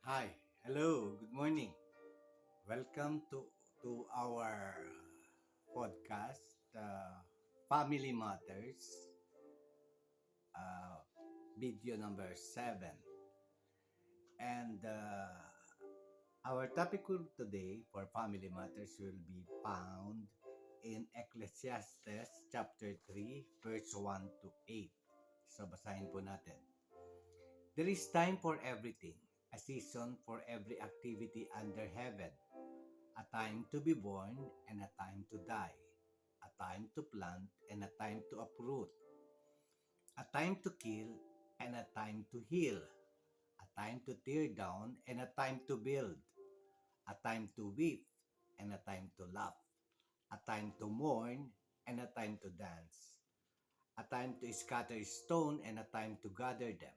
Hi, hello, good morning. Welcome to our podcast, Family Matters, uh, video number 7. And our topic today for Family Matters will be found in Ecclesiastes chapter 3, verse 1 to 8. So basahin po natin. There is time for everything, a season for every activity under heaven, a time to be born and a time to die, a time to plant and a time to uproot, a time to kill and a time to heal, a time to tear down and a time to build, a time to weep and a time to laugh, a time to mourn and a time to dance, a time to scatter stone and a time to gather them,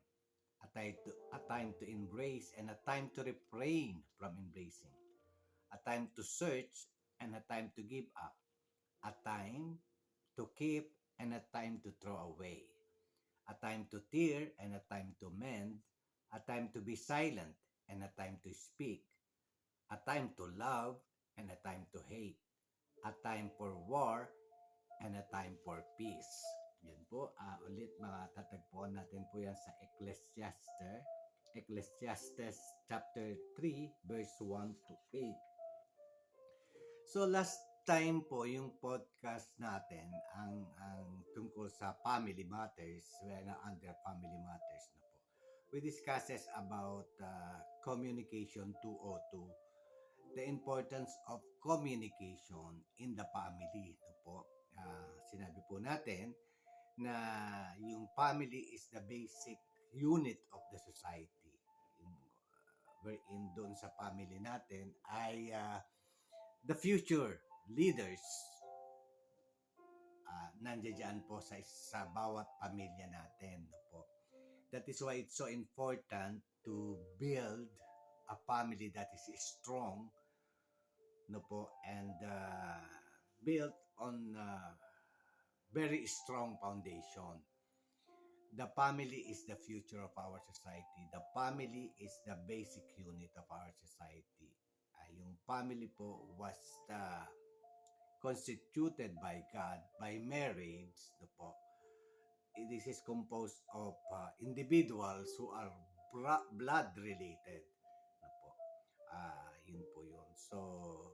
a time to embrace and a time to refrain from embracing, a time to search and a time to give up, a time to keep and a time to throw away, a time to tear and a time to mend, a time to be silent and a time to speak, a time to love and a time to hate, a time for war and a time for peace. Yan po, ulit matatagpuan natin po yan sa Ecclesiastes chapter 3 verse 1 to 8. So last time po yung podcast natin ang tungkol sa family matters, we're na under family matters na po. We discusses about communication 202, the importance of communication in the family, no po. Sinabi po natin na yung family is the basic unit of the society. Wherein doon sa family natin ay the future leaders nandiyan po sa bawat pamilya natin. No po. That is why it's so important to build a family that is strong, no po, and built on very strong foundation. The family is the future of our society. The family is the basic unit of our society. Yung family po was constituted by God by marriage, no po. This is composed of individuals who are blood related, no po. Yun po yun. Uh,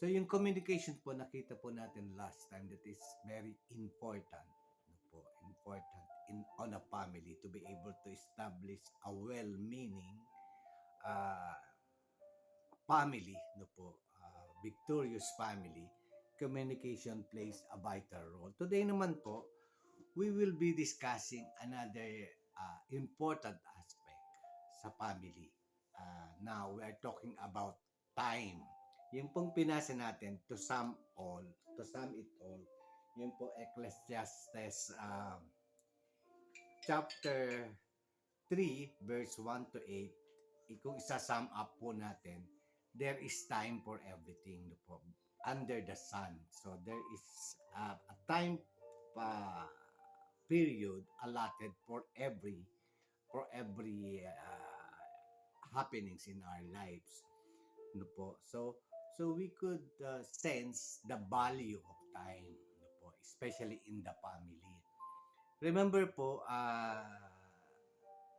so yung communication po nakita po natin last time that is very important, no po. Important in on a family to be able to establish a well-meaning uh, family, no po, victorious family. Communication plays a vital role. Today naman po, we will be discussing another important aspect sa family. Now, we are talking about time. Yung pong pinasa natin to sum it all, yung po Ecclesiastes chapter 3 verse 1 to 8, kung isa-sum up po natin, there is time for everything no po, under the sun. So there is a time pa period allotted for every happenings in our lives, no po. So we could sense the value of time, no po, especially in the family. Remember po,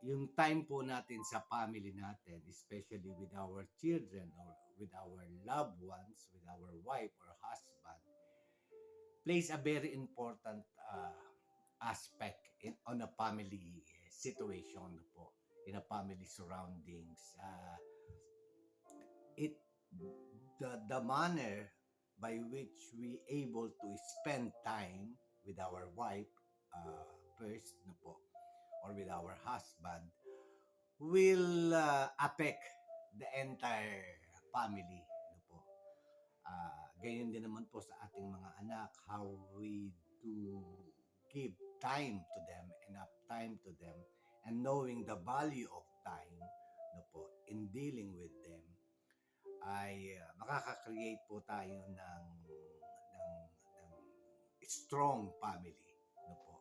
yung time po natin sa family natin, especially with our children or with our loved ones, with our wife or husband, plays a very important aspect on a family situation po, in a family surroundings. It the manner by which we able to spend time with our wife first, no po, or with our husband will affect the entire family, no po. Ganyan din naman po sa ating mga anak, how we do give time to them, enough time to them, and knowing the value of time, no po, in dealing with them, ay makaka-create po tayo ng strong family, no po.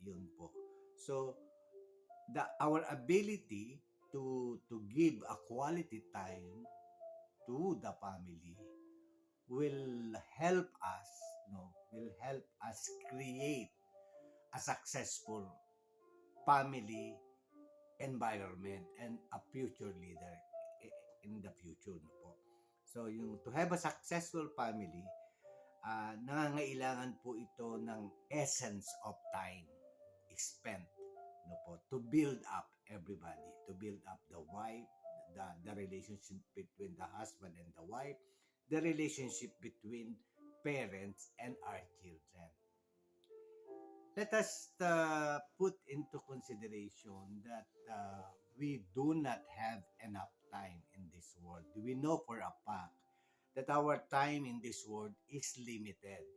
Yun po. So, our ability to give a quality time to the family will help us, no, will help us create a successful family environment and a future leader in the future, no po. So yung to have a successful family, nangangailangan po ito ng essence of time spent, no po, to build up everybody, to build up the wife, the relationship between the husband and the wife, the relationship between parents and our children. Let us put into consideration that we do not have enough time in this world. We know for a fact that our time in this world is limited.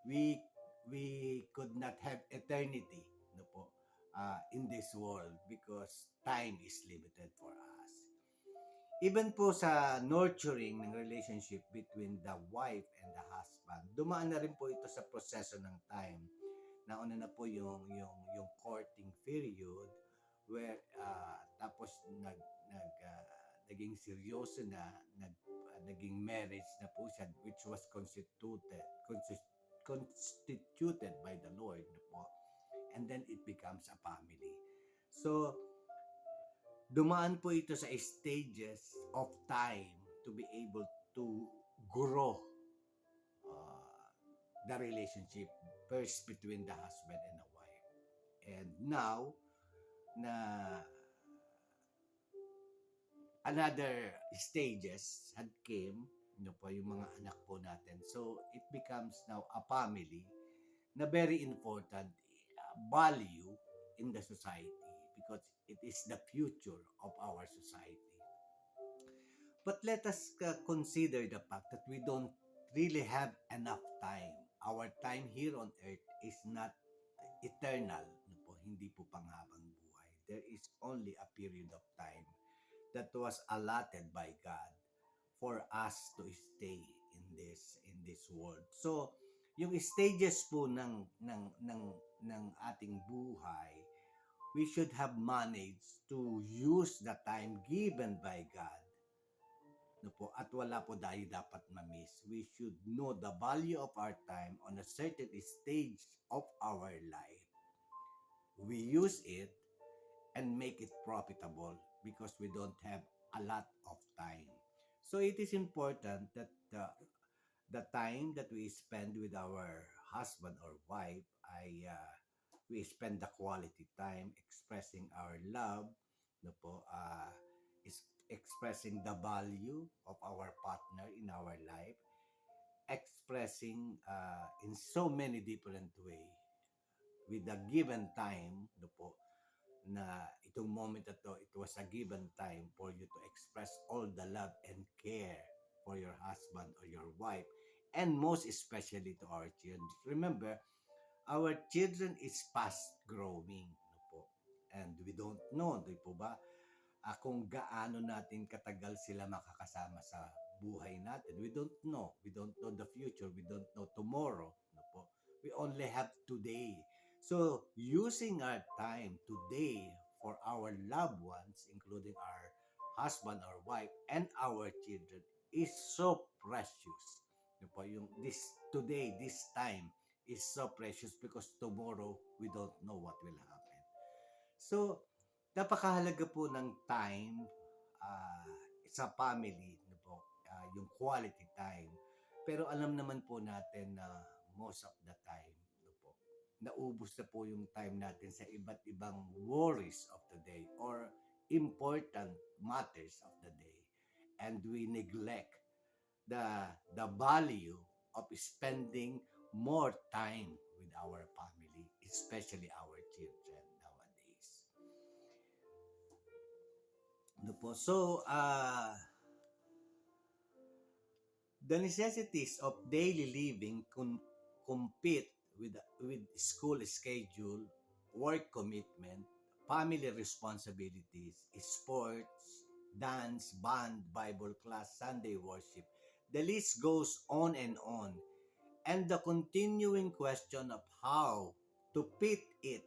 We we could not have eternity, no po, in this world because time is limited for us. Even po sa nurturing ng relationship between the wife and the husband, dumaan na rin po ito sa proseso ng time. Nauna na po yung courting period where tapos naging seryoso na, naging marriage na po siya, which was constituted by the Lord, no po. And then it becomes a family. So dumaan po ito sa stages of time to be able to grow uh, the relationship first between the husband and the wife. And now na another stages had came, po, yung mga anak po natin. So it becomes now a family na very important value in the society because it is the future of our society. But let us consider the fact that we don't really have enough time. Our time here on earth is not eternal, no po, hindi po panghabang buhay. There is only a period of time that was allotted by God for us to stay in this world. So, yung stages po ng ating buhay, we should have managed to use the time given by God, no po, at wala po tayo dapat ma-miss. We should know the value of our time on a certain stage of our life. We use it and make it profitable because we don't have a lot of time. So it is important that the time that we spend with our husband or wife, we spend the quality time expressing our love, no po, is expressing the value of our partner in our life, expressing in so many different way with a given time, no po, na itong moment na to, it was a given time for you to express all the love and care for your husband or your wife, and most especially to our children. Remember, our children is fast growing, no po, and we don't know, di po ba, kung gaano natin katagal sila makakasama sa buhay natin. We don't know. We don't know the future. We don't know tomorrow. No po. We only have today. So, using our time today for our loved ones, including our husband or wife and our children, is so precious. No po, yung this today, this time is so precious because tomorrow we don't know what will happen. So, napakahalaga po ng time ah, sa family, no po, yung quality time. Pero alam naman po natin na most of the time, no po, naubos na po yung time natin sa iba't ibang worries of the day or important matters of the day. And we neglect the value of spending more time with our family, especially our children nowadays. No po. So, the necessities of daily living compete with school schedule, work commitment, family responsibilities, sports, dance, band, Bible class, Sunday worship. The list goes on and on. And the continuing question of how to fit it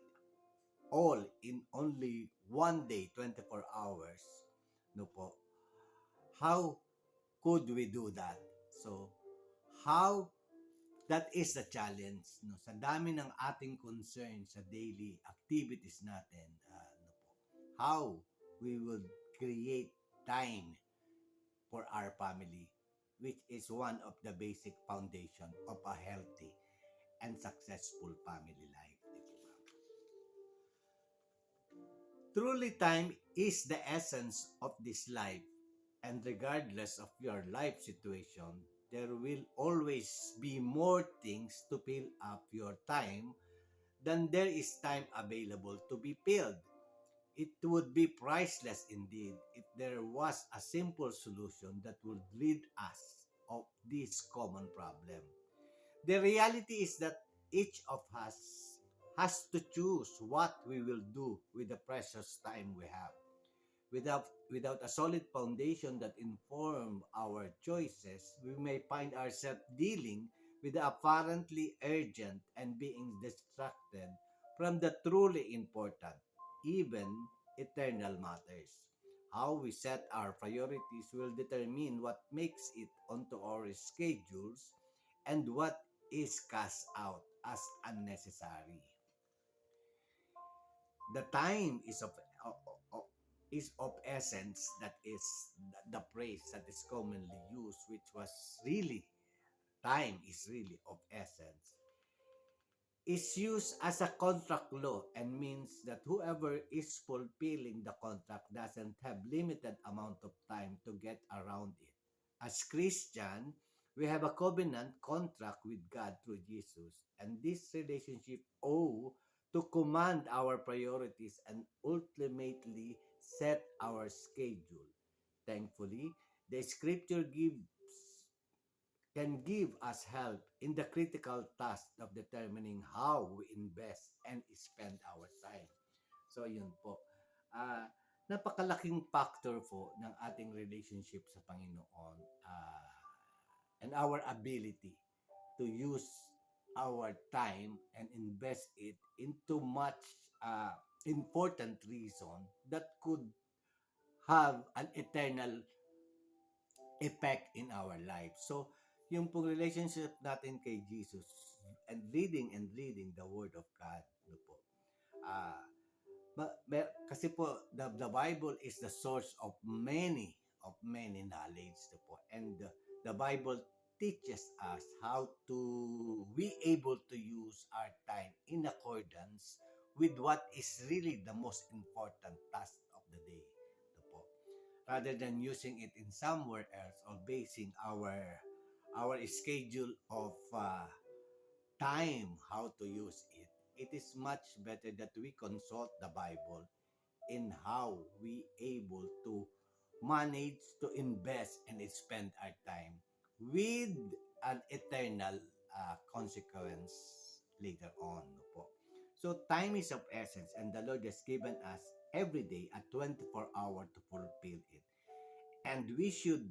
all in only one day, 24 hours, no po, how could we do that? So, how that is the challenge, no, sa dami ng ating concern sa daily activities natin, no po, how we would create time for our family, which is one of the basic foundation of a healthy and successful family life. Di po ba? Truly, time is the essence of this life, and regardless of your life situation, there will always be more things to fill up your time than there is time available to be filled. It would be priceless indeed if there was a simple solution that would rid us of this common problem. The reality is that each of us has to choose what we will do with the precious time we have. Without a solid foundation that inform our choices, we may find ourselves dealing with the apparently urgent and being distracted from the truly important, even eternal matters. How we set our priorities will determine what makes it onto our schedules and what is cast out as unnecessary. The time is of essence. That is the phrase that is commonly used, which was really, time is really of essence, is used as a contract law and means that whoever is fulfilling the contract doesn't have limited amount of time to get around it. As Christian, we have a covenant contract with God through Jesus, and this relationship owe to command our priorities and ultimately set our schedule. Thankfully, the scripture gives can give us help in the critical task of determining how we invest and spend our time. So, yun po. Ah, napakalaking factor po ng ating relationship sa Panginoon, and our ability to use our time and invest it into much important reason that could have an eternal effect in our life. So, yung pong relationship natin kay Jesus and reading the Word of God, no po. Ah, kasi po the Bible is the source of many knowledge, no po. And the Bible teaches us how to be able to use our time in accordance with what is really the most important task of the day, no po, rather than using it in somewhere else or basing our schedule of time how to use it. It is much better that we consult the Bible in how we able to manage to invest and spend our time with an eternal consequence later on, no po. So time is of essence, and the Lord has given us every day a 24 hour to fulfill it, and we should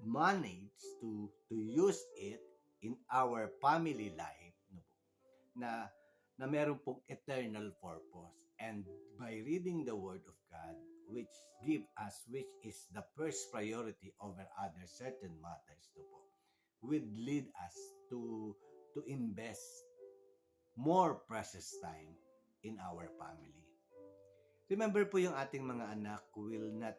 manage to use it in our family life, no po, na meron pong eternal purpose. And by reading the Word of God, which which is the first priority over other certain matters, no po, would lead us to invest more precious time in our family. Remember po, yung ating mga anak will not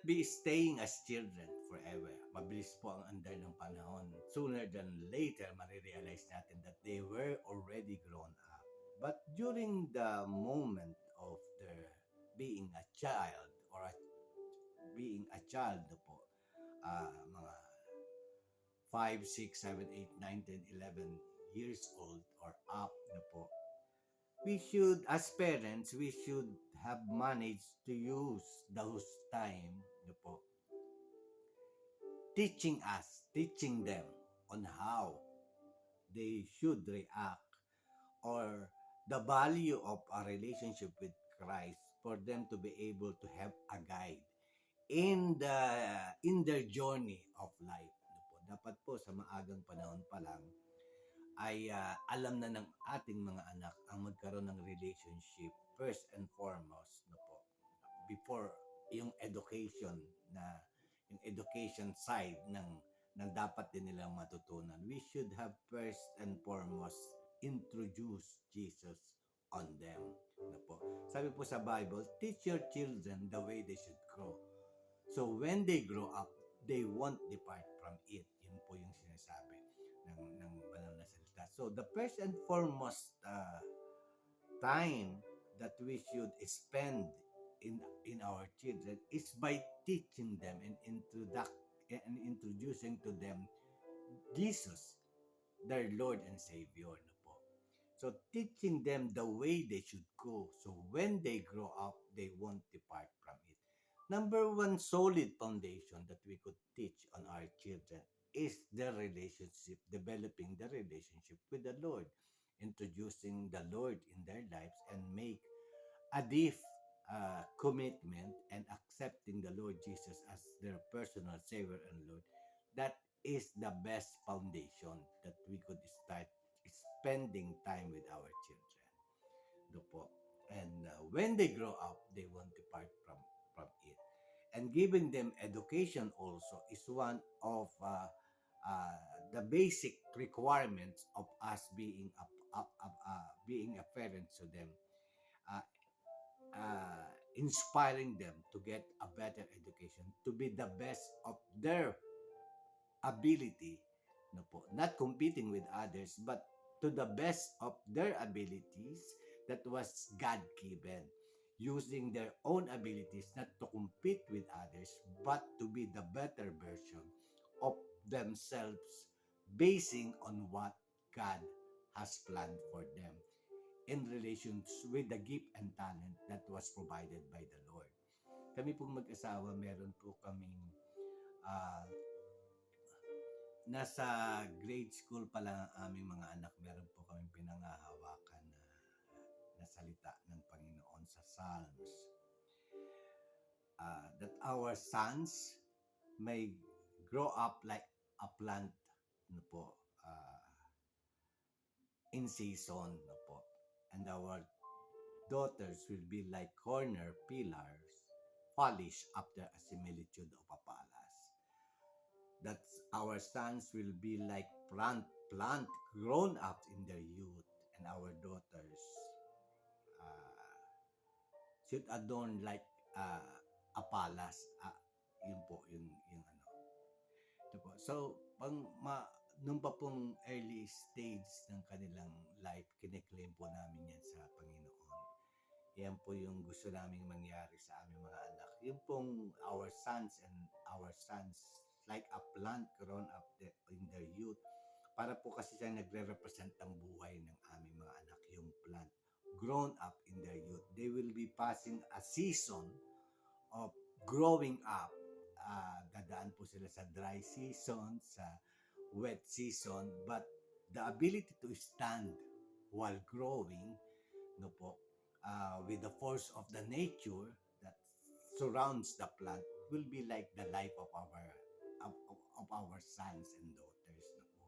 be staying as children forever. Mabilis po ang andar ng panahon. Sooner than later, marirealize natin that they were already grown up. But during the moment of their being a child or being a child na po, mga 5, 6, 7, 8, 9, 10, 11 years old or up na po, we should, as parents, we should have managed to use those time, no po, teaching them on how they should react, or the value of a relationship with Christ for them to be able to have a guide in their journey of life, no po. Dapat po sa maagang panahon pa lang ay alam na ng ating mga anak ang magkaroon ng relationship first and foremost, no po, before yung education na yung education side ng dapat din nilang matutunan. We should have first and foremost introduce Jesus on them. No po. Sabi po sa Bible, teach your children the way they should grow. So when they grow up, they won't depart from it. Yun po yung sinasabi ng banal na salita. So the first and foremost time that we should spend in our children is by teaching them and introducing to them Jesus, their Lord and Savior. No po. So teaching them the way they should go. So when they grow up, they won't depart from it. Number one solid foundation that we could teach on our children is the relationship, developing the relationship with the Lord, introducing the Lord in their lives and make a deep commitment and accepting the Lord Jesus as their personal Savior and Lord. That is the best foundation that we could start spending time with our children. Do po. And when they grow up, they won't depart from it. And giving them education also is one of the basic requirements of us being a parent to them. Uh, Inspiring them to get a better education, to be the best of their ability, no po, not competing with others, but to the best of their abilities that was God given, using their own abilities not to compete with others, but to be the better version of themselves, basing on what God has planned for them in relation with the gift and talent that was provided by the Lord. Kami pong mag-asawa, meron po kaming uh, nasa grade school pa lang ang aming mga anak, meron po kaming pinangahawakan na salita ng Panginoon sa Psalms. That our sons may grow up like a plant, no po, in season, no po. And our daughters will be like corner pillars, polished after a similitude of a palace. That our sons will be like plant grown up in their youth, and our daughters uh, should adorn like a palace. Yun po, yung ano. Ito po. So, nung pa pong early stage ng kanilang life, kiniklaim po namin yan sa Panginoon. Yan po yung gusto naming mangyari sa aming mga anak. Yung pong our sons like a plant grown up in their youth. Para po kasi siya nagre-represent ang buhay ng aming mga anak, yung plant grown up in their youth. They will be passing a season of growing up. Dadaan po sila sa dry season, sa wet season, but the ability to stand while growing, no po, with the force of the nature that surrounds the plant will be like the life of our sons and daughters, no po.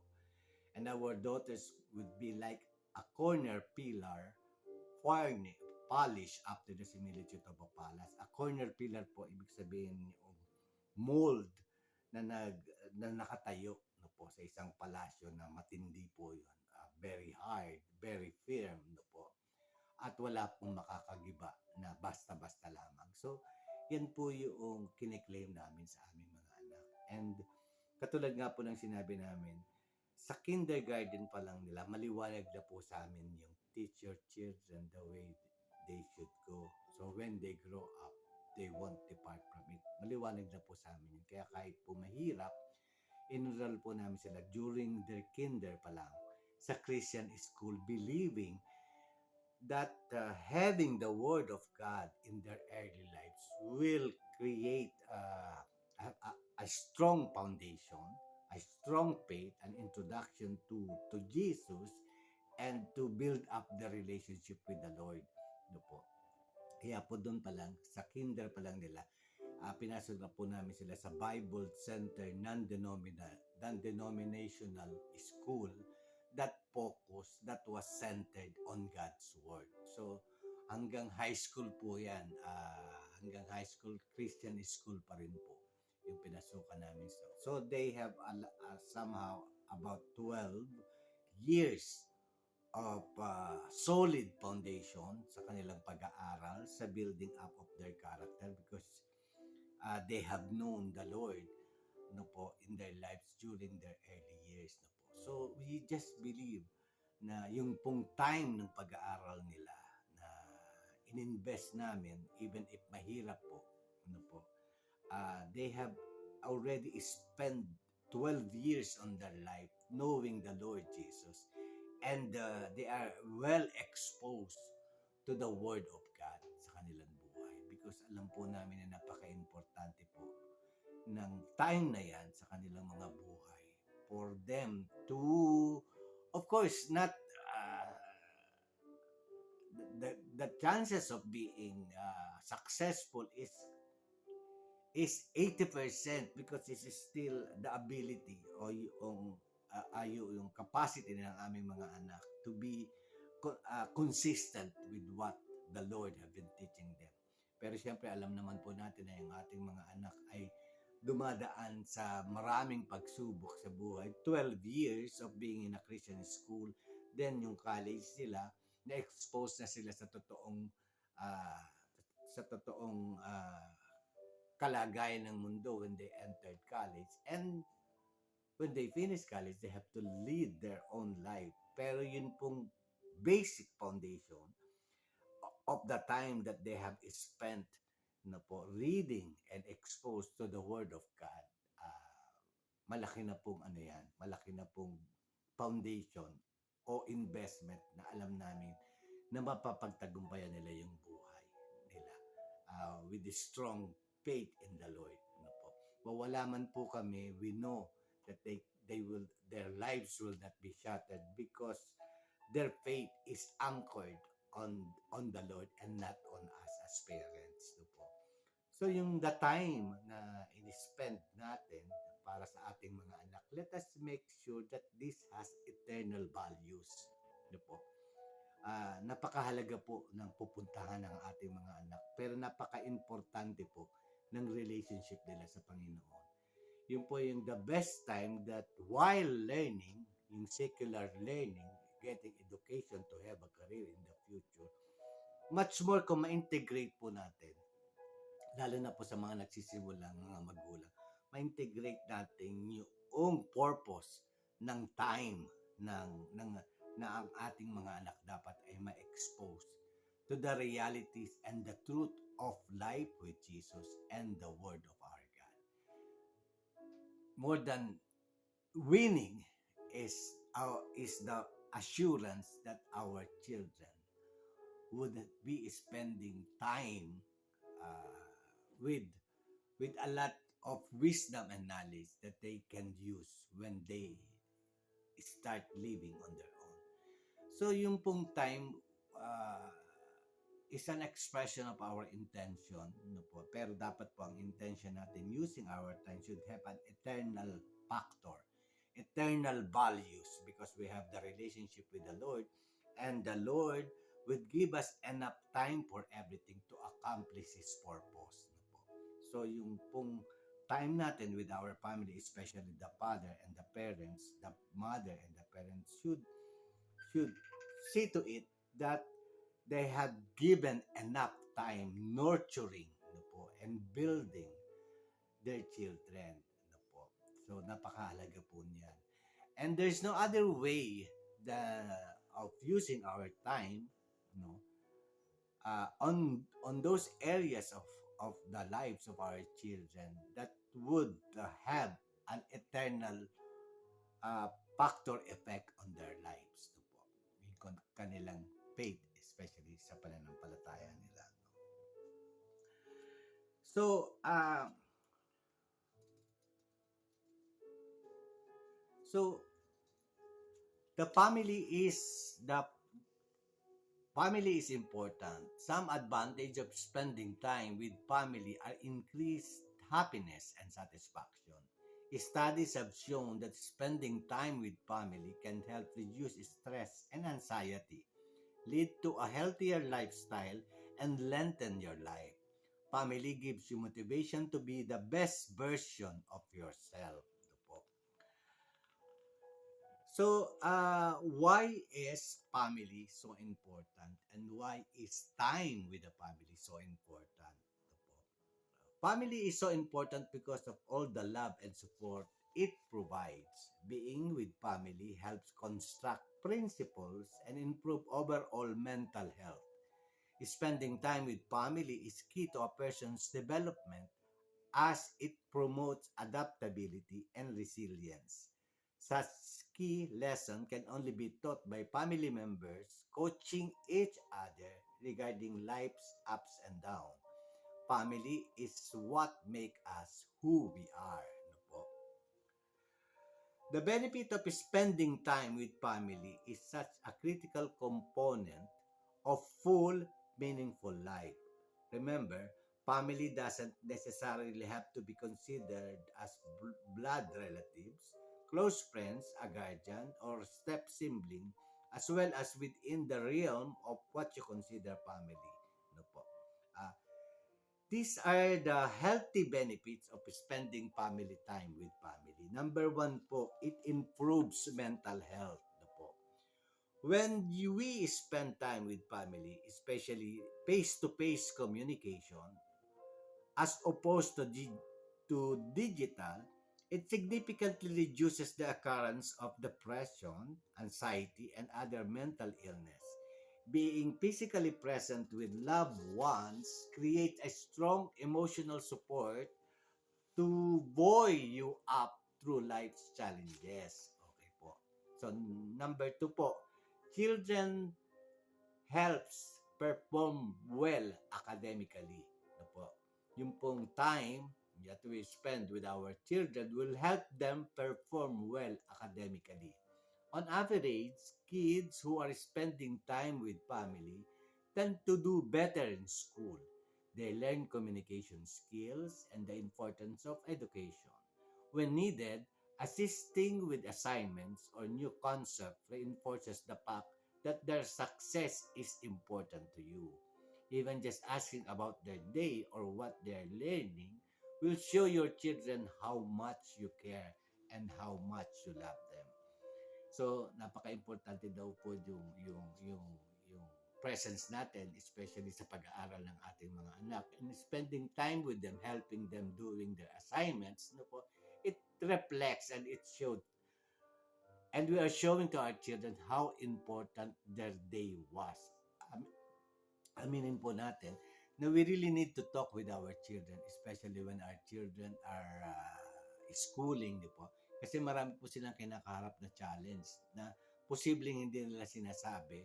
And our daughters would be like a corner pillar, polished after the similitude of a palace. A corner pillar po, ibig sabihin yung mold na nakatayo, no po, sa isang palasyo na matindi po yun. Very hard, very firm, no po. At wala pong makakagiba na basta-basta lamang. So, yan po yung kiniklaim namin sa aming mga anak. And katulad nga po ng sinabi namin, sa kindergarten pa lang nila, maliwanag na po sa amin yung teach your children the way they should go. So when they grow up, they won't depart from it. Maliwanag na po sa amin yun. Kaya kahit po mahirap, enroll po namin sila during their kinder pa lang sa Christian school, believing that having the Word of God in their early lives will create a strong foundation, a strong faith, an introduction to Jesus, and to build up the relationship with the Lord. No po. Kaya po doon pa lang, sa kinder pa lang nila, pinasok na po namin sila sa Bible Center non-denominational school that focus that was centered on God's Word. So, hanggang high school po yan. Hanggang high school, Christian school pa rin po yung pinasukan namin. So they have somehow about 12 years of solid foundation sa kanilang pag-aaral, sa building up of their character because they have known the Lord no po in their lives during their early years no po. So we just believe na yung pong time ng pag-aaral nila na ininvest namin even if mahirap po no po. They have already spent 12 years on their life knowing the Lord Jesus, and they are well exposed to the Word of God sa kanilang buhay because alam po namin na napaka-importante po ng time na yan sa kanilang mga buhay for them to, of course, not the chances of being successful is 80% because this is still the ability o yung capacity ng aming mga anak to be consistent with what the Lord have been teaching them. Pero siyempre alam naman po natin na yung ating mga anak ay dumadaan sa maraming pagsubok sa buhay. 12 years of being in a Christian school, then yung college nila, na-expose na sila sa totoong uh, kalagayan ng mundo when they entered college. And when they finish college, they have to lead their own life. Pero yun pong basic foundation of the time that they have spent na po reading and exposed to the Word of God, malaki na pong ano yan, malaki na pong foundation o investment na alam namin na mapapagtagumpayan nila yung buhay nila with the strong faith in the Lord. Ano po. Mawala man po kami, we know that their lives will not be shattered because their faith is anchored on the Lord and not on us as parents. No po. So yung the time na in-spend natin para sa ating mga anak, let us make sure that this has eternal values. No po. Napakahalaga po ng pupuntahan ng ating mga anak, pero napaka-importante po ng relationship nila sa Panginoon. Yun po yung the best time that while learning, yung secular learning, getting education to have a career in the future, much more kung ma-integrate po natin, lalo na po sa mga nagsisimulang mga magulang, ma-integrate natin yung purpose ng time na ang ating mga anak dapat ay ma-expose to the realities and the truth of life with Jesus and the Word of our God. More than winning is the assurance that our children would be spending time with a lot of wisdom and knowledge that they can use when they start living on their own. So yung pong time is an expression of our intention, no po. Pero dapat po ang intention natin using our time should have an eternal factor, eternal values, because we have the relationship with the Lord, and the Lord would give us enough time for everything to accomplish His purpose. No po. So yung pong time natin with our family, especially the father and the parents, the mother and the parents should see to it that they have given enough time nurturing no po, and building their children. No po. So, napakahalaga po niyan. And there's no other way of using our time no, on those areas of the lives of our children that would have an eternal factor effect on their lives. No po. Yung kanilang faith, especially sa pananampalataya nila. So, the family is important. Some advantage of spending time with family are increased happiness and satisfaction. Studies have shown that spending time with family can help reduce stress and anxiety, lead to a healthier lifestyle, and lengthen your life. Family gives you motivation to be the best version of yourself. Ito po. So, why is family so important and why is time with the family so important? Ito po. Family is so important because of all the love and support it provides. Being with family helps construct principles and improve overall mental health. Spending time with family is key to a person's development as it promotes adaptability and resilience. Such key lesson can only be taught by family members coaching each other regarding life's ups and downs. Family is what make us who we are. Ano po? The benefit of spending time with family is such a critical component of full, meaningful life. Remember, family doesn't necessarily have to be considered as blood relatives, close friends, a guardian, or step sibling, as well as within the realm of what you consider family. Ano po? Ah, these are the healthy benefits of spending family time with family. Number one po, it improves mental health. No po. We spend time with family, especially face-to-face communication, as opposed to digital, it significantly reduces the occurrence of depression, anxiety, and other mental illness. Being physically present with loved ones creates a strong emotional support to buoy you up through life's challenges. Okay po. So, number two po, children helps perform well academically. Ano po? Yung pong time that we spend with our children will help them perform well academically. On average, kids who are spending time with family tend to do better in school. They learn communication skills and the importance of education. When needed, assisting with assignments or new concept reinforces the fact that their success is important to you. Even just asking about their day or what they're learning will show your children how much you care and how much you love them. So, napaka-importante daw po yung presence natin, especially sa pag-aaral ng ating mga anak. And spending time with them, helping them doing their assignments, no po, it reflects and it showed and we are showing to our children how important their day was. Um, Aminin po natin na we really need to talk with our children, especially when our children are schooling, di po? Kasi marami po silang kinakaharap na challenge na posibleng hindi nila sinasabi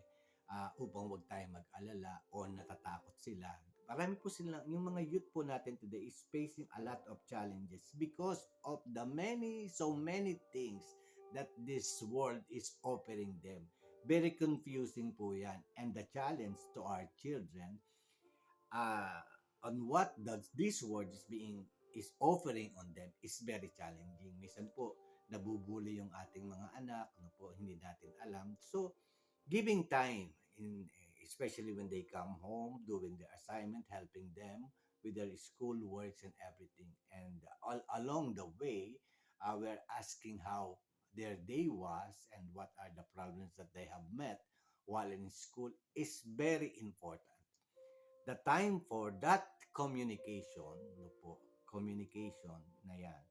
upang wag tayo mag-alala o natatakot sila. Marami po silang, yung mga youth po natin today is facing a lot of challenges because of the so many things that this world is offering them. Very confusing po yan. And the challenge to our children uh, on what does this world is offering on them is very challenging. Minsan po, nabubuli yung ating mga anak, ano po, hindi natin alam. So, giving time, especially when they come home, doing their assignment, helping them with their school works and everything. And all along the way, we're asking how their day was and what are the problems that they have met while in school is very important. The time for that communication, no po, communication na yan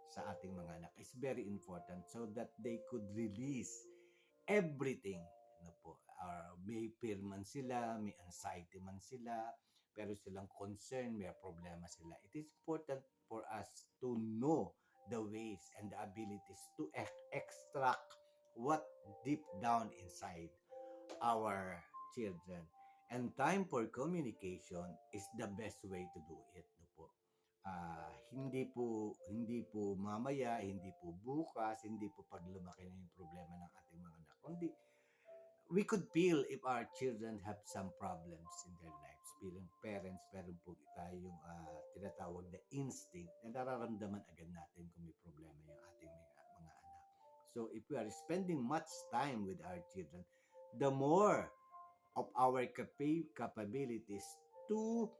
sa ating mga anak is very important so that they could release everything, no po. May fear man sila, may anxiety man sila, pero silang concern, may problema sila. It is important for us to know the ways and the abilities to extract what deep down inside our children. And time for communication is the best way to do it, no po. Hindi po mamaya, hindi po bukas, hindi po pag lumaki na yung problema ng ating mga anak. Kundi we could feel if our children have some problems in their lives. Bilang parents, meron po tayong tinatawag na instinct na nararamdaman agad natin kung may problema yung ating mga anak. So if we are spending much time with our children, the more of our capabilities to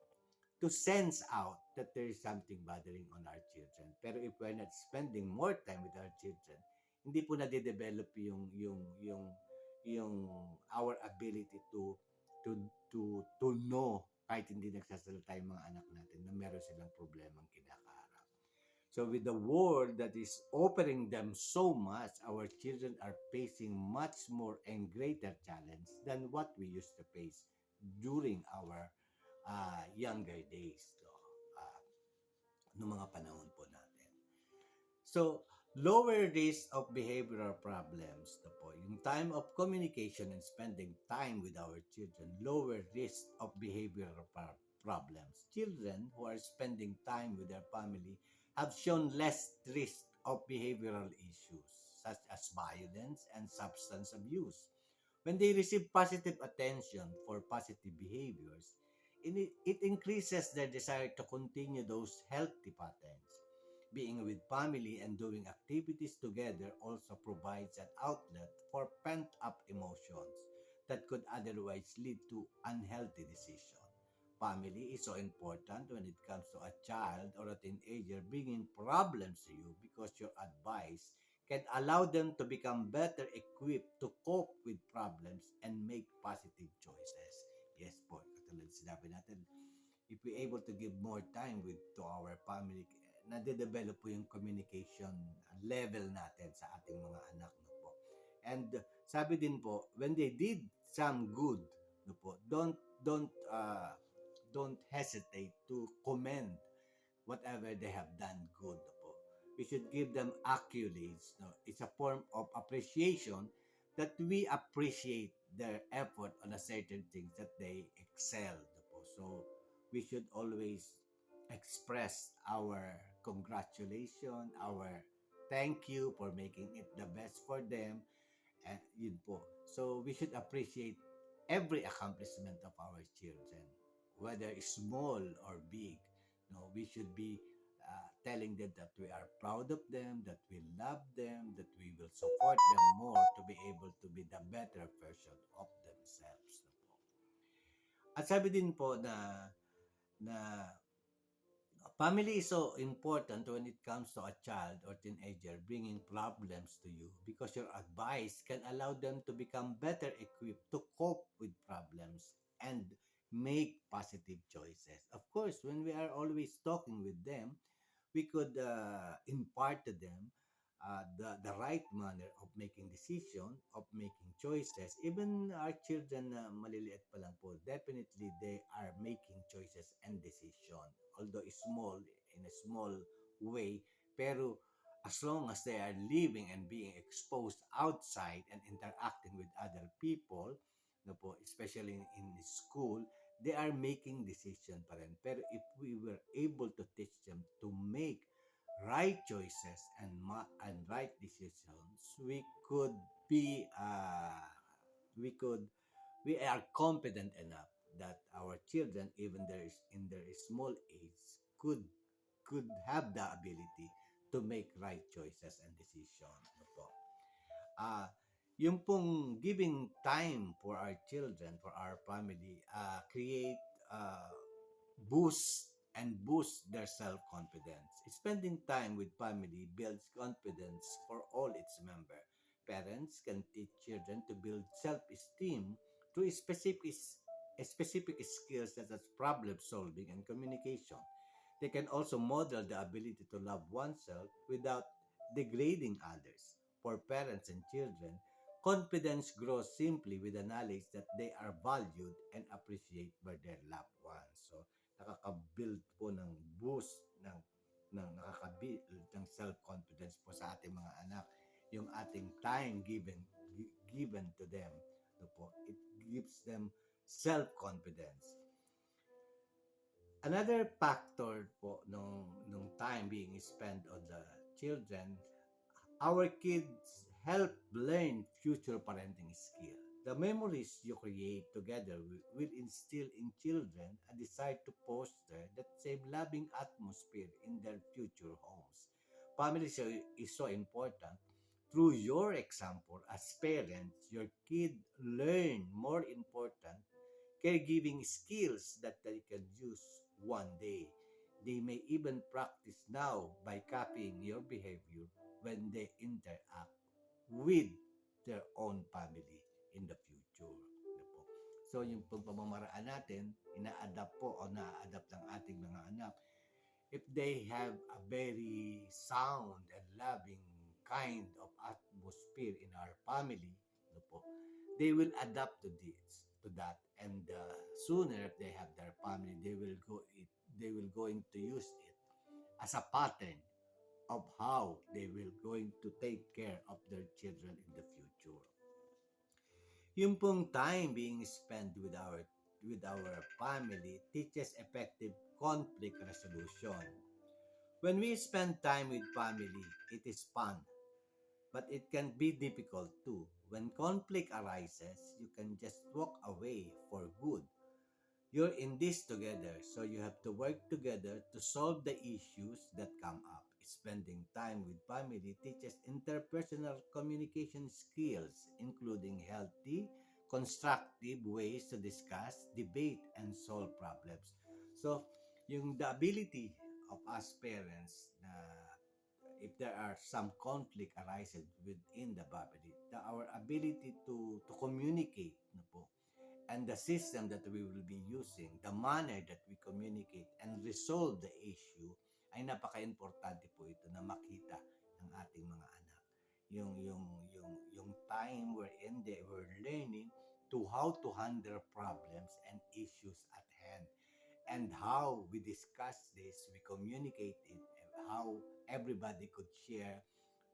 to sense out that there is something bothering on our children. Pero if we're not spending more time with our children, hindi po na-develop yung our ability to to know kahit hindi nagsasalita yung mga anak natin na meron silang problemang kinakaharap. So with the world that is offering them so much, our children are facing much more and greater challenge than what we used to face during our younger days. So, noong mga panahon po natin. So, lower risk of behavioral problems na po. Yung time of communication and spending time with our children, lower risk of behavioral problems. Children who are spending time with their family have shown less risk of behavioral issues such as violence and substance abuse. When they receive positive attention for positive behaviors, it increases their desire to continue those healthy patterns. Being with family and doing activities together also provides an outlet for pent up emotions that could otherwise lead to unhealthy decisions. Family is so important when it comes to a child or a teenager bringing problems to you because your advice can allow them to become better equipped to cope with problems and make positive choices. Yes po, katulad sinabi natin, if we able to give more time with to our family, nade-develop po yung communication level natin sa ating mga anak, no po. And sabi din po, when they did some good, no po, don't hesitate to commend whatever they have done good, no po. We should give them accolades, no. It's a form of appreciation that we appreciate their effort on a certain things that they excel, no po. So we should always express our congratulation, our thank you for making it the best for them. And yun po. So we should appreciate every accomplishment of our children, whether small or big. No, we should be telling them that we are proud of them, that we love them, that we will support them more to be able to be the better version of themselves. No po. At sabi din po na family is so important when it comes to a child or teenager bringing problems to you because your advice can allow them to become better equipped to cope with problems and make positive choices. Of course, when we are always talking with them, we could impart to them the right manner of making decision, of making choices. Even our children na maliliit pa lang po, definitely they are making choices and decision. Although small, in a small way, pero as long as they are living and being exposed outside and interacting with other people, no po, especially in school, they are making decision pa rin. Pero if we were able to teach them to make right choices and right decisions, be we could we are confident enough that our children, even in their small age, could have the ability to make right choices and decisions. No po. Ah, yung pong giving time for our children, for our family, create boost their self-confidence. Spending time with family builds confidence for all its members. Parents can teach children to build self-esteem through specific skills such as problem solving and communication. They can also model the ability to love oneself without degrading others. For parents and children, confidence grows simply with the knowledge that they are valued and appreciated by their loved ones. So, nakaka-build po ng boost nakaka-build ng self-confidence po sa ating mga anak yung ating time given to them. No po, it gives them self-confidence. Another factor po nung time being spent on the children, our kids help learn future parenting skill. The memories you create together will instill in children a desire to foster that same loving atmosphere in their future homes. Family is so important. Through your example as parents, your kid learn more important caregiving skills that they can use one day. They may even practice now by copying your behavior when they interact with their own family in the future. Ano po? So yung pamamaraan natin, ina-adapt po o na-adapt ng ating mga anak if they have a very sound and loving kind of atmosphere in our family, no po, they will adapt to this, to that, and sooner if they have their family, they will going to use it as a pattern of how they will going to take care of their children in the future. Yung pong time being spent with our family teaches effective conflict resolution. When we spend time with family, it is fun, but it can be difficult too. When conflict arises, you can just walk away for good. You're in this together, so you have to work together to solve the issues that come up. Spending time with family teaches interpersonal communication skills, including healthy, constructive ways to discuss, debate, and solve problems. So, yung the ability of us parents na if there are some conflict arises within the family, our ability to communicate no po, and the system that we will be using, the manner that we communicate and resolve the issue ay napaka-importante po ito na makita ng ating mga anak. Yung time wherein they were learning to how to handle problems and issues at hand and how we discuss this, we communicate it, and how everybody could share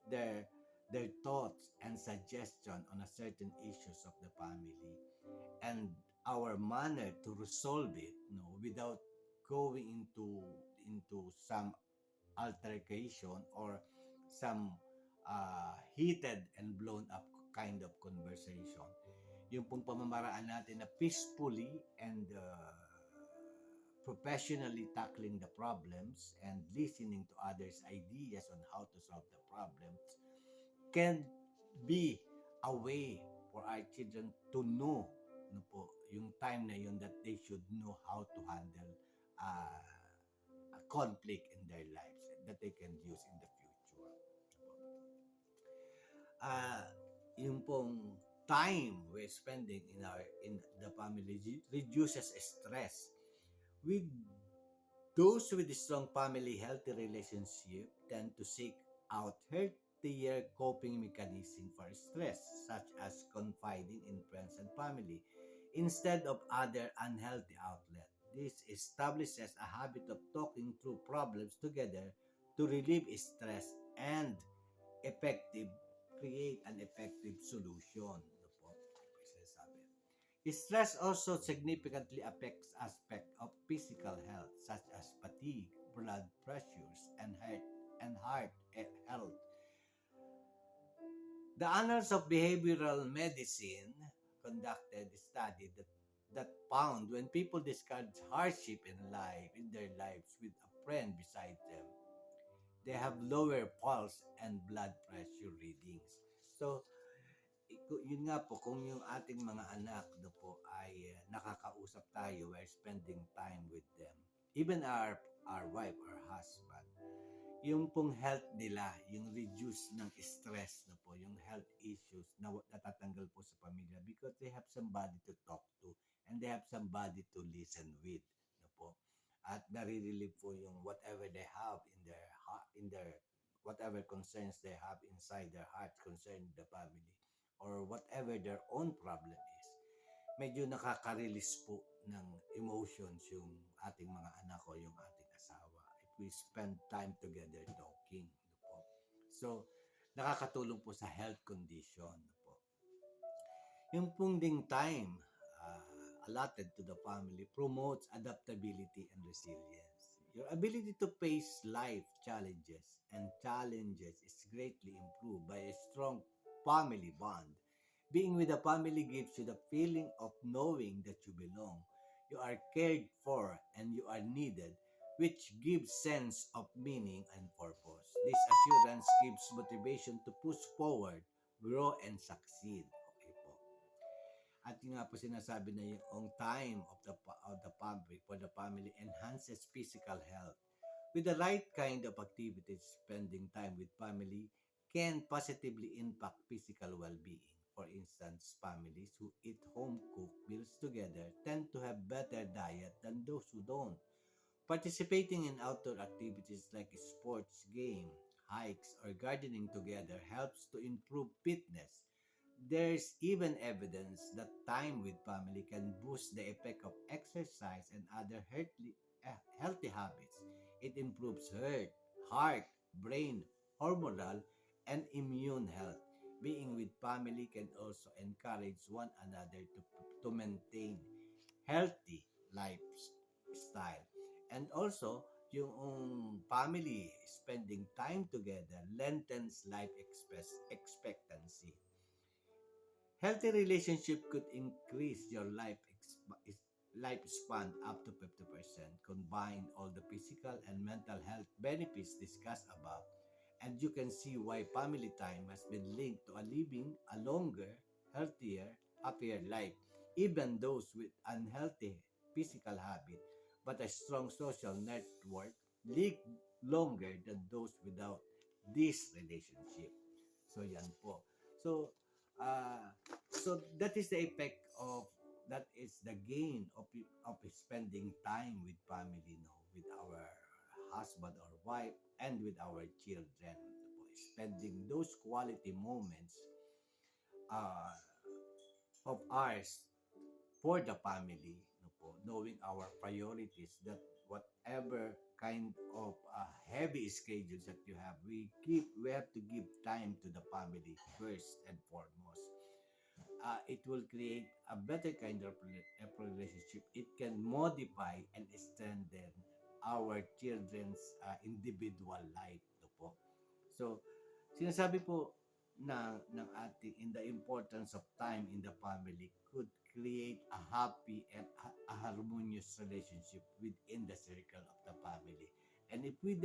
their their thoughts and suggestion on a certain issues of the family and our manner to resolve it, without going into some altercation or some heated and blown up kind of conversation. Yung pong pamamaraan natin na peacefully and professionally tackling the problems and listening to others' ideas on how to solve the problems can be a way for our children to know no po, yung time na yun that they should know how to handle a conflict in their lives that they can use in the future. Uh, yung pong time we're spending in the family reduces stress. With those with a strong family healthy relationship tend to seek out healthier coping mechanism for stress, such as confiding in friends and family instead of other unhealthy outlets. This establishes a habit of talking through problems together to relieve stress and effective create an effective solution. Ano po? Sinasabi. Stress also significantly affects aspects of physical health such as fatigue, blood pressures, and heart health. The Annals of Behavioral Medicine conducted a study that found when people discard hardship in their lives with a friend beside them, they have lower pulse and blood pressure readings. So, yun nga po, kung yung ating mga anak ay nakakausap tayo, we're spending time with them. Even our wife or husband, yung pong health nila, yung reduce ng stress yung health issues na natatanggal po sa pamilya because they have somebody to talk to and they have somebody to listen with po. At nare-relieve po yung whatever they have in their heart, in their whatever concerns they have inside their heart concerning the family or whatever their own problem is. Medyo nakaka-release po ng emotions yung ating mga anak o yung ating asawa if we spend time together talking. Po. So, nakakatulong po sa health condition. Po. Yung pong ding time allotted to the family promotes adaptability and resilience. Your ability to face life challenges is greatly improved by a strong family bond Being with a family gives you the feeling of knowing that you belong, you are cared for, and you are needed, which gives sense of meaning and purpose. This assurance gives motivation to push forward, grow, and succeed. Okay po. At yung nga po sinasabi na yung time of the family for the family enhances physical health. With the right kind of activities, spending time with family can positively impact physical well-being. For instance, families who eat home-cooked meals together tend to have better diet than those who don't. Participating in outdoor activities like sports, game, hikes, or gardening together helps to improve fitness. There's even evidence that time with family can boost the effect of exercise and other healthy habits. It improves heart, brain, hormonal, and immune health. Being with family can also encourage one another to maintain healthy lifestyle. And also, yung family spending time together lengthens expectancy. Healthy relationship could increase your lifespan up to 50%. Combine all the physical and mental health benefits discussed above, and you can see why family time has been linked to a living a longer, healthier, happier life. Even those with unhealthy physical habit but a strong social network live longer than those without this relationship. So yan po. So uh, so that is the effect of that is the gain of spending time with family, no, with our husband or wife and with our children. Spending those quality moments uh, of ours for the family, no po, knowing our priorities, that whatever kind of heavy schedules that you have, we have to give time to the family first and foremost. It will create a better kind of relationship. It can modify and strengthen our children's individual life. No po. So, sinasabi po ng ating in the importance of time in the family could create a happy and a harmonious relationship within the circle of the family. And if we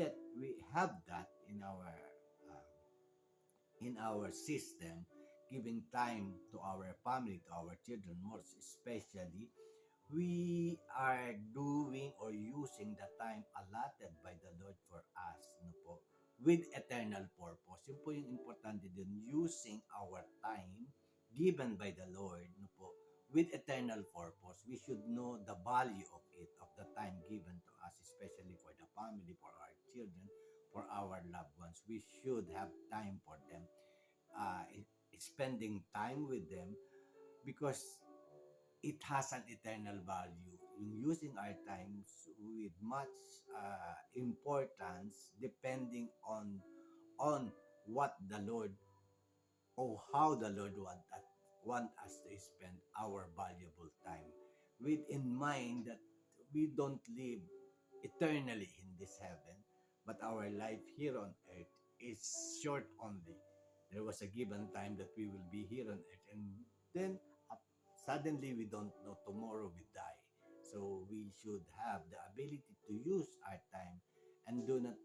have that um, in our system, giving time to our family, to our children, most especially, we are doing or using the time allotted by the Lord for us, no po, with eternal purpose. Yun po yung importante din, using our time given by the Lord, no po, with eternal purpose. We should know the value of it, of the time given to us, especially for the family, for our children, for our loved ones. We should have time for them, uh, spending time with them, because it has an eternal value. Using our times with much importance, depending on what the Lord, or how the Lord want us to spend our valuable time, with in mind that we don't live eternally in this heaven, but our life here on earth is short only. There was a given time that we will be here on earth, and then uh, suddenly we don't know, tomorrow we die. So we should have the ability to use our time and do not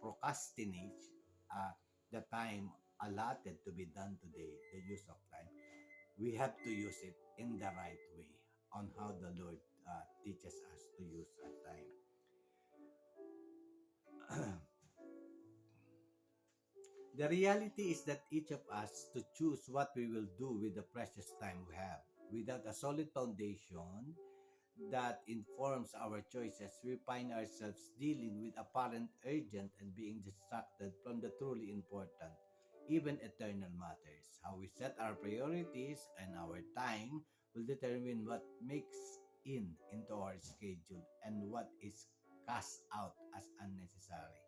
procrastinate uh, the time allotted to be done today, the use of time. We have to use it in the right way, on how the Lord teaches us to use our time. The reality is that each of us to choose what we will do with the precious time we have. Without a solid foundation that informs our choices, we find ourselves dealing with apparent urgent and being distracted from the truly important, even eternal matters. How we set our priorities and our time will determine what makes into our schedule and what is cast out as unnecessary.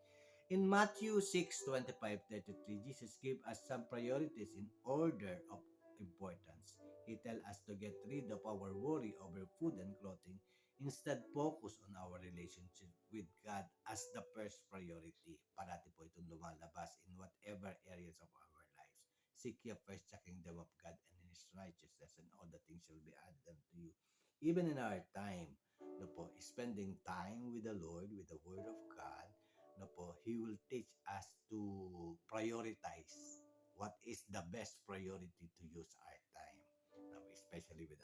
In Matthew 6:25-33, Jesus gave us some priorities in order of importance. He tells us to get rid of our worry over food and clothing. Instead, focus on our relationship with God as the first priority. Parati po itong lumalabas in whatever areas of our lives. Seek ye first the kingdom of God and his righteousness, and all the things shall be added unto you. Even in our time, no po, spending time with the Lord, with the Word of God, no po, He will teach us to prioritize what is the best priority to use our time, no, especially with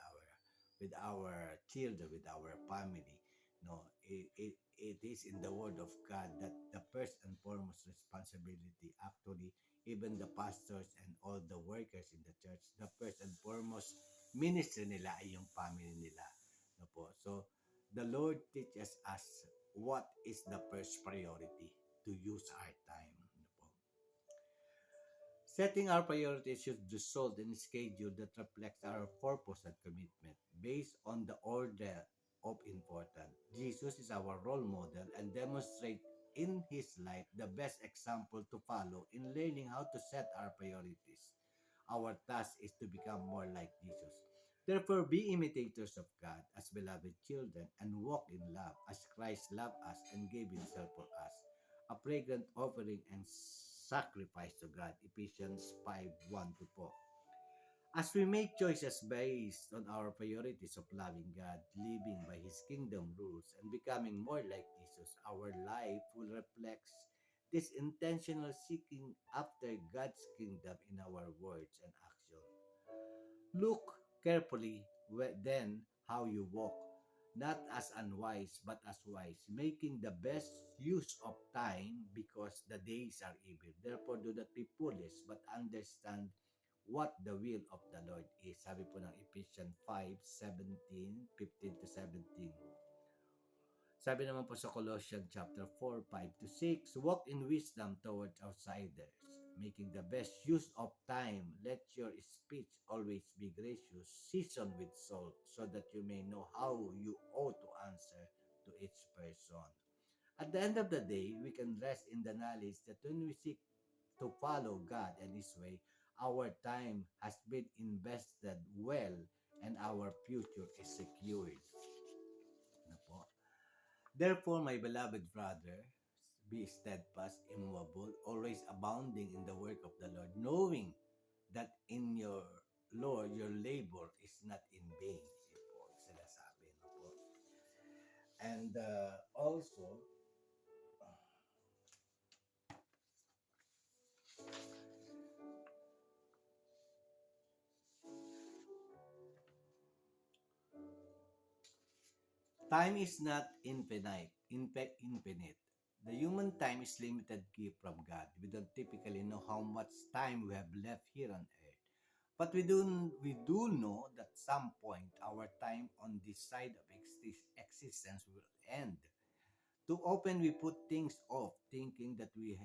our children, with our family. No, it is in the Word of God that the first and foremost responsibility, actually, even the pastors and all the workers in the church, the first and foremost ministry nila ay yung family nila. No po? So, the Lord teaches us what is the first priority to use our time. No po? Setting our priorities should result in a schedule that reflects our purpose and commitment based on the order of importance. Jesus is our role model and demonstrate in his life the best example to follow in learning how to set our priorities. Our task is to become more like Jesus. Therefore, be imitators of God as beloved children and walk in love as Christ loved us and gave himself for us, a fragrant offering and sacrifice to God. Ephesians 5:1 to 4. As we make choices based on our priorities of loving God, living by His kingdom rules, and becoming more like Jesus, our life will reflect this intentional seeking after God's kingdom in our words and action. Look carefully then how you walk, not as unwise but as wise, making the best use of time because the days are evil. Therefore, do not be foolish but understand what the will of the Lord is. Sabi po ng Ephesians 5:17, 15 to 17. Sabi naman po sa Colossians chapter 4, 5 to 6, walk in wisdom towards outsiders, making the best use of time. Let your speech always be gracious, seasoned with salt, so that you may know how you ought to answer to each person. At the end of the day, we can rest in the knowledge that when we seek to follow God and His way, our time has been invested well and our future is secured. Na po? Therefore, my beloved brother, be steadfast, immovable, always abounding in the work of the Lord, knowing that in your Lord, your labor is not in vain. Yun po ang sinasabi. No po? And also, time is not infinite. The human time is limited gift from God. We don't typically know how much time we have left here on earth. But we do know that some point our time on this side of existence will end. Too often we put things off, thinking that we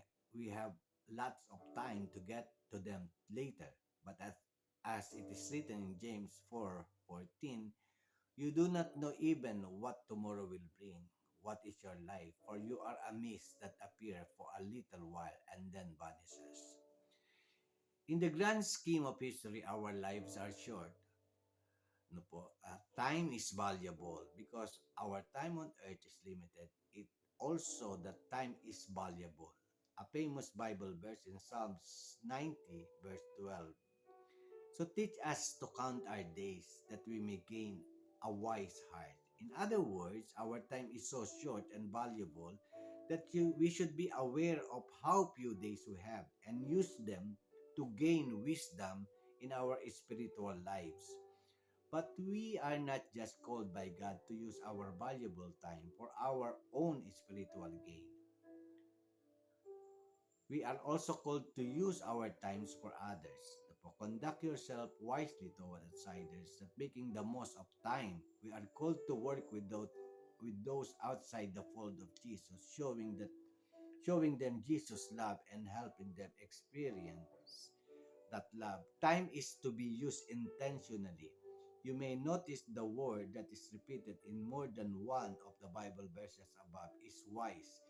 have lots of time to get to them later. But as it is written in James 4:14, you do not know even what tomorrow will bring. What is your life? For you are a mist that appear for a little while and then vanishes. In the grand scheme of history, our lives are short. No po, time is valuable because our time on earth is limited. It also that time is valuable. A famous Bible verse in Psalms 90 verse 12. So teach us to count our days that we may gain a wise heart. In other words, our time is so short and valuable that we should be aware of how few days we have and use them to gain wisdom in our spiritual lives. But we are not just called by God to use our valuable time for our own spiritual gain. We are also called to use our times for others. To conduct yourself wisely toward outsiders, that making the most of time. We are called to work with those outside the fold of Jesus, showing them Jesus' love and helping them experience that love. Time is to be used intentionally. You may notice the word that is repeated in more than one of the Bible verses above is wise.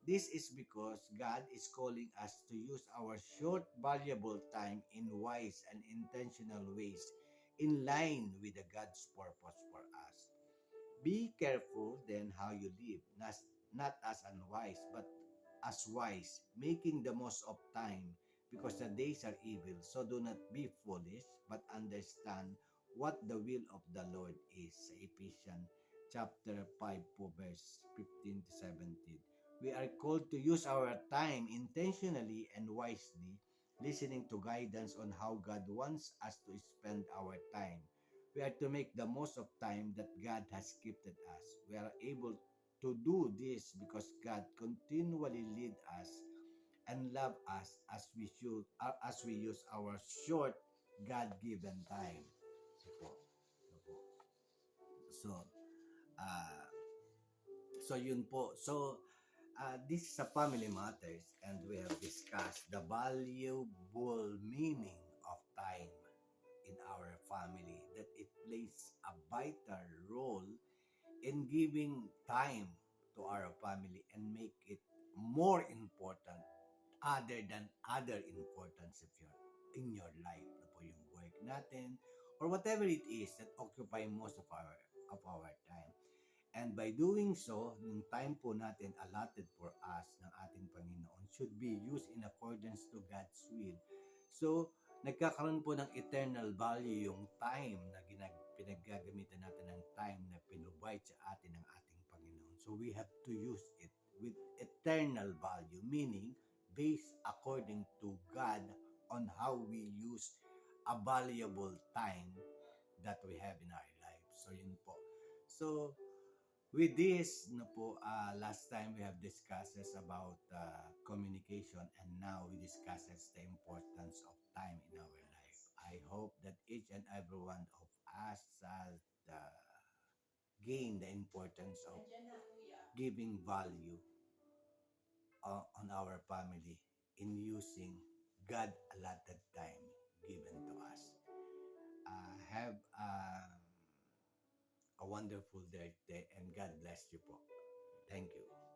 This is because God is calling us to use our short, valuable time in wise and intentional ways in line with the God's purpose for us. Be careful then how you live, not as unwise, but as wise, making the most of time, because the days are evil. So do not be foolish, but understand what the will of the Lord is. Sa Ephesians chapter 5 po, verse 15 to 17. We are called to use our time intentionally and wisely, listening to guidance on how God wants us to spend our time. We are to make the most of time that God has gifted us. We are able to do this because God continually lead us and love us as we use our short God-given time. Ito po. Ito po. So, uh, so yun po. So, this is a family matters and we have discussed the valuable meaning of time in our family, that it plays a vital role in giving time to our family and make it more important other than other importance of in your life na po yung work natin or whatever it is that occupy most of our time. And by doing so, yung time po natin allotted for us ng ating Panginoon should be used in accordance to God's will. So, nagkakaroon po ng eternal value yung time na pinaggagamitan natin ng time na pinrovide sa atin ng ating Panginoon. So, we have to use it with eternal value, meaning based according to God on how we use a valuable time that we have in our life. So, yun po. So, with this, no po, last time we have discussed about communication and now we discussed the importance of time in our life. I hope that each and every one of us gain the importance of giving value on our family in using God allotted time given to us. Have a wonderful day and God bless you po. Thank you.